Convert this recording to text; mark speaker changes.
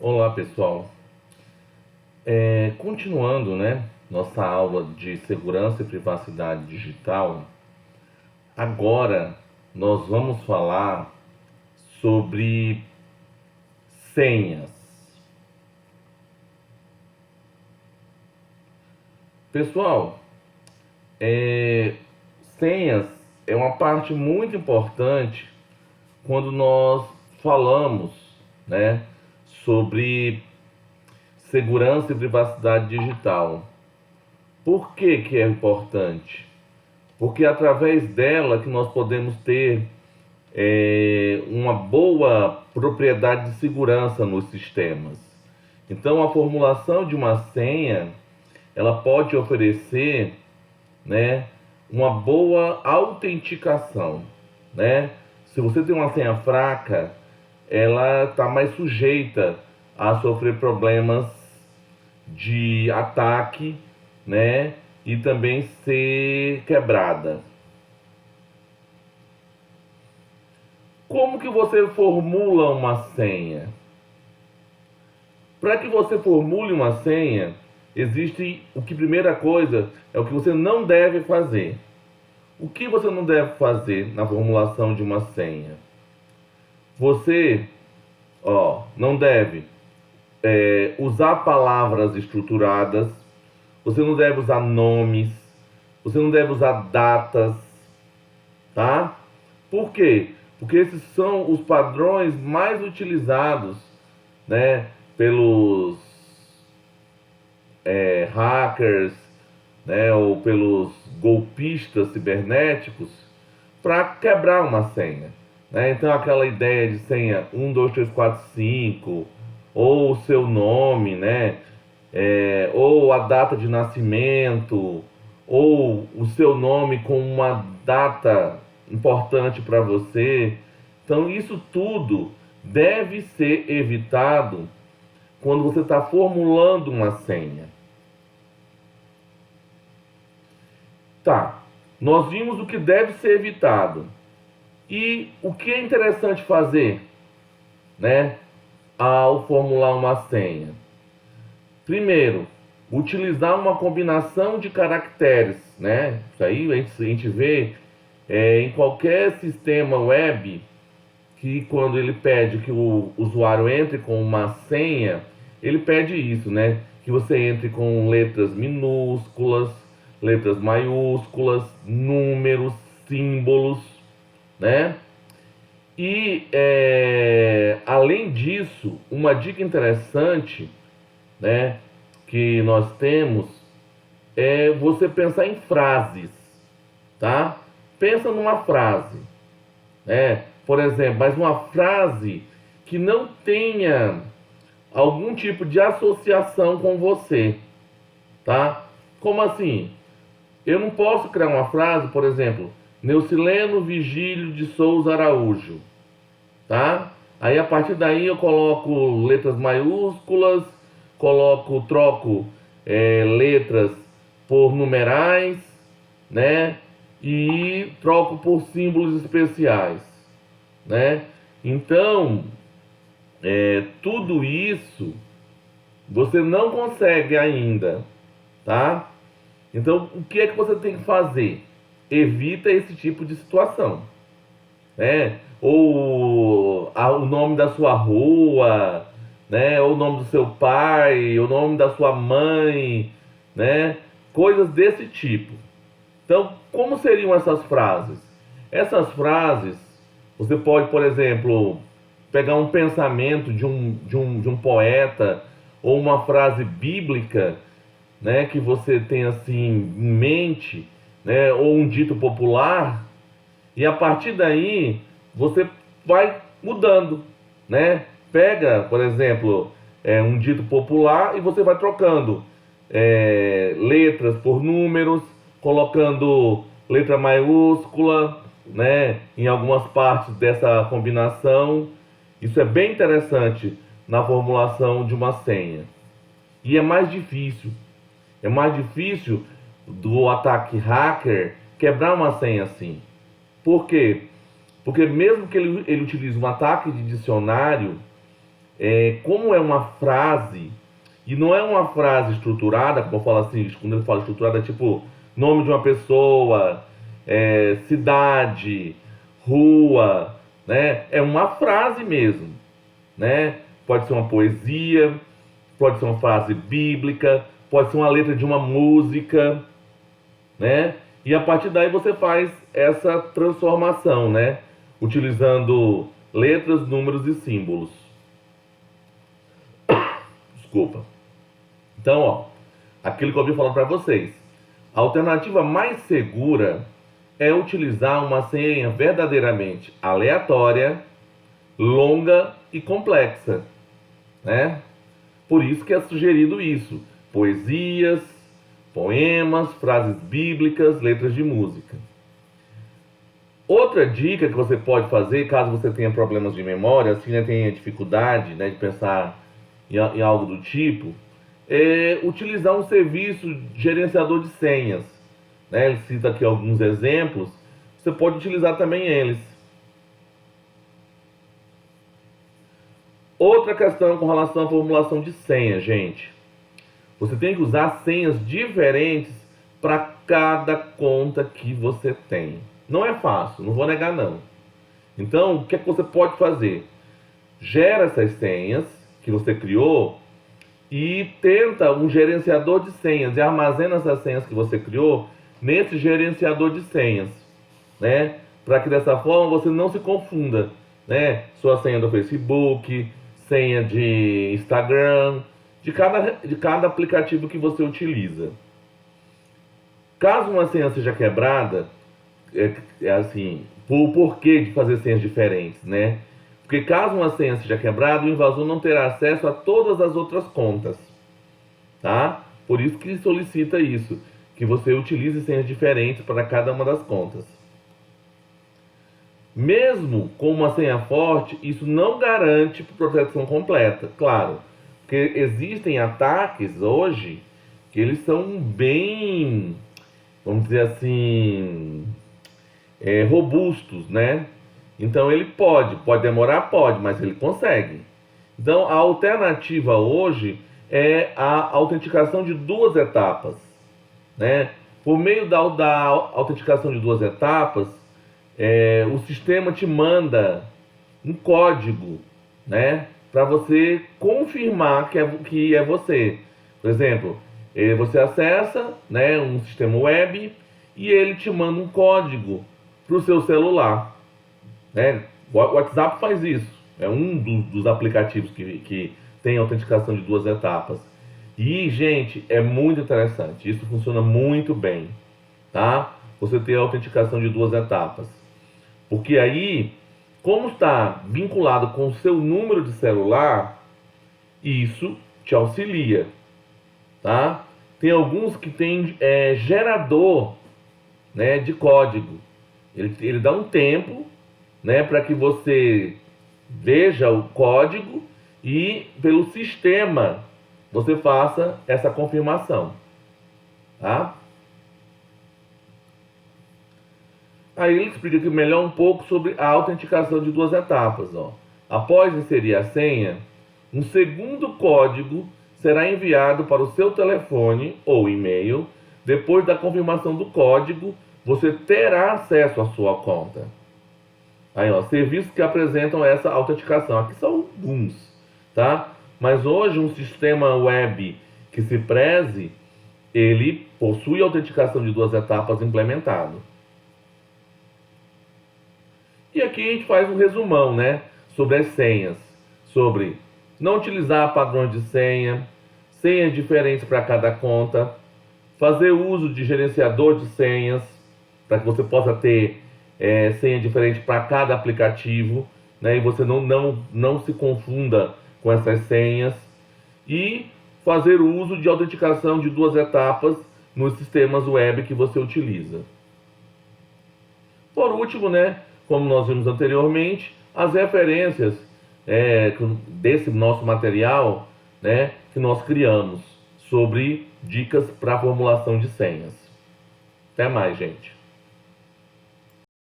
Speaker 1: Olá, pessoal. Continuando, nossa aula de segurança e privacidade digital, agora nós vamos falar sobre senhas. Pessoal, é, senhas é uma parte muito importante quando nós falamos, né, sobre segurança e privacidade digital. Por que que é importante? Porque é através dela que nós podemos ter uma boa propriedade de segurança nos sistemas. Então, a formulação de uma senha, ela pode oferecer, né, uma boa autenticação, né? Se você tem uma senha fraca, ela está mais sujeita a sofrer problemas de ataque, né? E também ser quebrada. Como que você formula uma senha? Para que você formule uma senha, existe o que primeira coisa é o que você não deve fazer. O que você não deve fazer na formulação de uma senha? Você, não deve usar palavras estruturadas, você não deve usar nomes, você não deve usar datas, tá? Por quê? Porque esses são os padrões mais utilizados, né, pelos hackers, né, ou pelos golpistas cibernéticos para quebrar uma senha. Né? Então, aquela ideia de senha 1, 2, 3, 4, 5, ou o seu nome, né, ou a data de nascimento, ou o seu nome com uma data importante para você. Então, isso tudo deve ser evitado quando você está formulando uma senha. Tá, nós vimos o que deve ser evitado. E o que é interessante fazer, né, ao formular uma senha? Primeiro, utilizar uma combinação de caracteres, né? Isso aí a gente vê em qualquer sistema web que quando ele pede que o usuário entre com uma senha, ele pede isso, né? Que você entre com letras minúsculas, letras maiúsculas, números, símbolos, né? E além disso, uma dica interessante, né, que nós temos é você pensar em frases, tá? Pensa numa frase, né? Por exemplo, mas uma frase que não tenha algum tipo de associação com você, tá? Como assim? Eu não posso criar uma frase, por exemplo, Neucileno Vigílio de Souza Araújo, tá? Aí a partir daí eu coloco letras maiúsculas, troco letras por numerais, né? E troco por símbolos especiais, né? Então, tudo isso você não consegue ainda, tá? Então, o que é que você tem que fazer? Evita esse tipo de situação, né? Ou o nome da sua rua, né? Ou o nome do seu pai, o nome da sua mãe, né? Coisas desse tipo. Então, como seriam essas frases? Essas frases, você pode, por exemplo, pegar um pensamento de um poeta ou uma frase bíblica, né, que você tem assim em mente, né, ou um dito popular, e a partir daí você vai mudando, né? Pega, por exemplo, um dito popular e você vai trocando letras por números, colocando letra maiúscula, né? Em algumas partes dessa combinação. Isso é bem interessante na formulação de uma senha. E é mais difícil. É mais difícil do ataque hacker quebrar uma senha assim. Por quê? Porque mesmo que ele utilize um ataque de dicionário, como é uma frase, e não é uma frase estruturada, como eu falo assim, quando ele fala estruturada, é tipo nome de uma pessoa, cidade, rua, né? É uma frase mesmo, né? Pode ser uma poesia, pode ser uma frase bíblica, pode ser uma letra de uma música, né? E a partir daí você faz essa transformação, né? Utilizando letras, números e símbolos. Desculpa. Então, ó, aquilo que eu vim falando para vocês. A alternativa mais segura é utilizar uma senha verdadeiramente aleatória, longa e complexa, né? Por isso que é sugerido isso: poesias, poemas, frases bíblicas, letras de música. Outra dica que você pode fazer, caso você tenha problemas de memória, assim, né, tenha dificuldade, né, de pensar em algo do tipo, é utilizar um serviço de gerenciador de senhas, né? Ele cita aqui alguns exemplos, você pode utilizar também eles. Outra questão com relação à formulação de senha, gente. Você tem que usar senhas diferentes para cada conta que você tem. Não é fácil, não vou negar não. Então, o que é que você pode fazer? Gera essas senhas que você criou e tenta um gerenciador de senhas e armazena essas senhas que você criou nesse gerenciador de senhas, né? Para que dessa forma você não se confunda, né? Sua senha do Facebook, senha de Instagram, de cada aplicativo que você utiliza. Caso uma senha seja quebrada, assim, o porquê de fazer senhas diferentes, né? Porque caso uma senha seja quebrada, o invasor não terá acesso a todas as outras contas, tá? Por isso que solicita isso, que você utilize senhas diferentes para cada uma das contas. Mesmo com uma senha forte, isso não garante proteção completa, claro. Porque existem ataques hoje que eles são bem, vamos dizer assim, robustos, né? Então ele pode demorar, pode, mas ele consegue. Então a alternativa hoje é a autenticação de duas etapas, né? Por meio da autenticação de duas etapas, o sistema te manda um código, né? Para você confirmar que é você. Por exemplo, você acessa, né, um sistema web e ele te manda um código para o seu celular, né? O WhatsApp faz isso. É um dos aplicativos que tem autenticação de duas etapas. E, gente, é muito interessante. Isso funciona muito bem, tá? Você ter a autenticação de duas etapas. Porque aí, como está vinculado com o seu número de celular, isso te auxilia, tá? Tem alguns que tem gerador, né, de código. Ele dá um tempo, né, para que você veja o código e pelo sistema você faça essa confirmação, tá? Aí ele explica aqui melhor um pouco sobre a autenticação de duas etapas, ó. Após inserir a senha, um segundo código será enviado para o seu telefone ou e-mail. Depois da confirmação do código, você terá acesso à sua conta. Aí, ó, serviços que apresentam essa autenticação. Aqui são alguns, tá? Mas hoje um sistema web que se preze, ele possui autenticação de duas etapas implementado. E aqui a gente faz um resumão, né, sobre as senhas, sobre não utilizar padrões de senha, senhas diferentes para cada conta, fazer uso de gerenciador de senhas, para que você possa ter senha diferente para cada aplicativo, né, e você não se confunda com essas senhas, e fazer uso de autenticação de duas etapas nos sistemas web que você utiliza. Por último, né, como nós vimos anteriormente, as referências desse nosso material, né, que nós criamos sobre dicas para formulação de senhas. Até mais, gente.